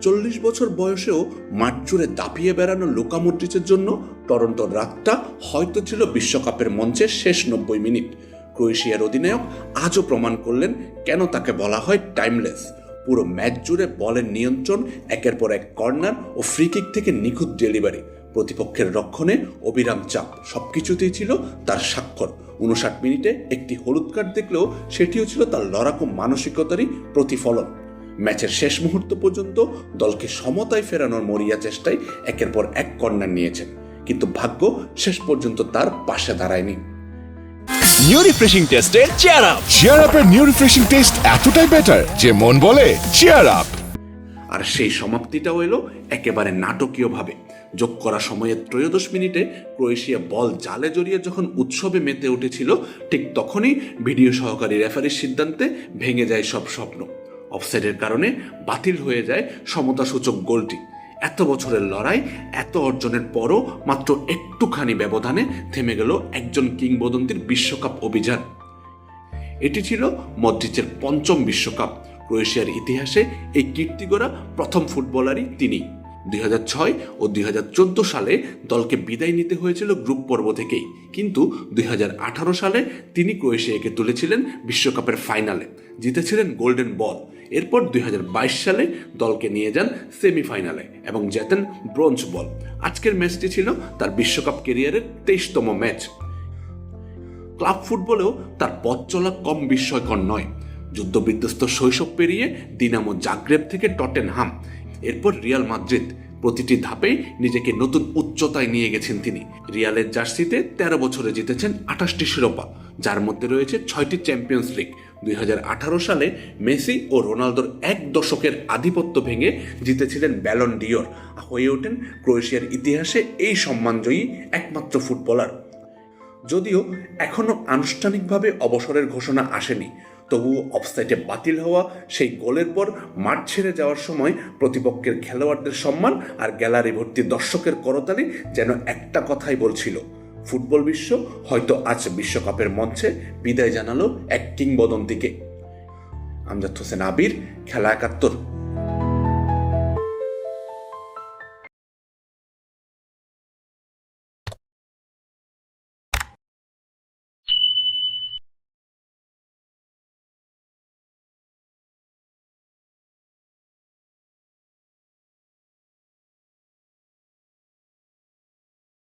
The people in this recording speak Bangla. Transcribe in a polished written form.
39 বছর বয়সেও মাঠ জুড়ে দাপিয়ে বেড়ানো লুকা মডরিচের জন্য টরন্টোর রাতটা হয়তো ছিল বিশ্বকাপের মঞ্চের শেষ 90 মিনিট। ক্রোয়েশিয়ার অধিনায়ক আজও প্রমাণ করলেন কেন তাকে বলা হয় টাইমলেস। পুরো ম্যাচ জুড়ে বলের নিয়ন্ত্রণ, একের পর এক কর্নার ও ফ্রি কিক থেকে নিখুঁত ডেলিভারি, প্রতিপক্ষের রক্ষণে অবিরাম চাপ, সবকিছুতেই ছিল তার স্বাক্ষর। 59 মিনিটে একটি হলুদ কার্ড দেখলেও সেটিও ছিল তার লড়াকু মানসিকতারই প্রতিফলন। ম্যাচের শেষ মুহূর্ত পর্যন্ত দলকে সমতায় ফেরানোর মরিয়া চেষ্টায় একের পর এক কর্নার নিয়েছেন, কিন্তু ভাগ্য শেষ পর্যন্ত তার পাশে দাঁড়ায়নি। নিউ রিফ্রেশিং টেস্টে চেয়ার আপ। চেয়ার আপের নিউ রিফ্রেশিং টেস্ট এতটাই বেটার যে মন বলে চেয়ার আপ। আর সেই সমাপ্তিটাও এলো একেবারে নাটকীয়ভাবে। যোগ করা সময়ের 13 মিনিটে ক্রোয়েশিয়া বল জালে জড়িয়ে যখন উৎসবে মেতে উঠেছিল, ঠিক তখনই ভিডিও সহকারী রেফারির সিদ্ধান্তে ভেঙে যায় সব স্বপ্ন। অফসাইডের কারণে বাতিল হয়ে যায় সমতাসূচক গোলটি। এত বছরের লড়াই, এত অর্জনের পরও মাত্র একটুখানি ব্যবধানে থেমে গেল একজন কিংবদন্তির বিশ্বকাপ অভিযান। এটি ছিল মডরিচের 5ম বিশ্বকাপ। ক্রোয়েশিয়ার ইতিহাসে এই কীর্তি গড়া প্রথম ফুটবলারই তিনি। 2006 ও 2014 সালে দলকে বিদায় নিতে হয়েছিল গ্রুপ পর্ব থেকেই, কিন্তু 2018 সালে তিনি ক্রোয়েশিয়াকে তুলেছিলেন বিশ্বকাপের ফাইনালে, জিতেছিলেন গোল্ডেন বল। এরপর 2022 সালে দলকে নিয়ে যান সেমিফাইনালে এবং জেতেন ব্রোঞ্জ বল। আজকের ম্যাচটি ছিল তার বিশ্বকাপ ক্যারিয়ারের 23তম ম্যাচ। ক্লাব ফুটবলেও তার পথ চলা কম বিস্ময়কর নয়। যুদ্ধবিধ্বস্ত শৈশব পেরিয়ে দিনামো জাগ্রেব থেকে টটেনহাম, এরপর রিয়াল মাদ্রিদ, প্রতিটি ধাপেই নিজেকে নতুন উচ্চতায় নিয়ে গেছেন তিনি। রিয়ালের জার্সিতে 13 বছরে জিতেছেন 28টি শিরোপা, যার মধ্যে রয়েছে 6টি চ্যাম্পিয়ন্স লিগ। 2018 সালে মেসি ও রোনালদোর এক দশকের আধিপত্য ভেঙে জিতেছিলেন ব্যালন ডিওর, হয়ে ওঠেন ক্রোয়েশিয়ার ইতিহাসে এই সম্মানজয়ী একমাত্র ফুটবলার। যদিও এখনও আনুষ্ঠানিকভাবে অবসরের ঘোষণা আসেনি, তবুও অফসাইডে বাতিল হওয়া সেই গোলের পর মাঠ ছেড়ে যাওয়ার সময় প্রতিপক্ষের খেলোয়াড়দের সম্মান আর গ্যালারি ভর্তি দর্শকের করতালি যেন একটা কথাই বলছিল, ফুটবল বিশ্ব হয়তো আজ বিশ্বকাপের মঞ্চে বিদায় জানালো এক কিংবদন্তিকে। আমজাদ হোসেন আবির, খেলা 71।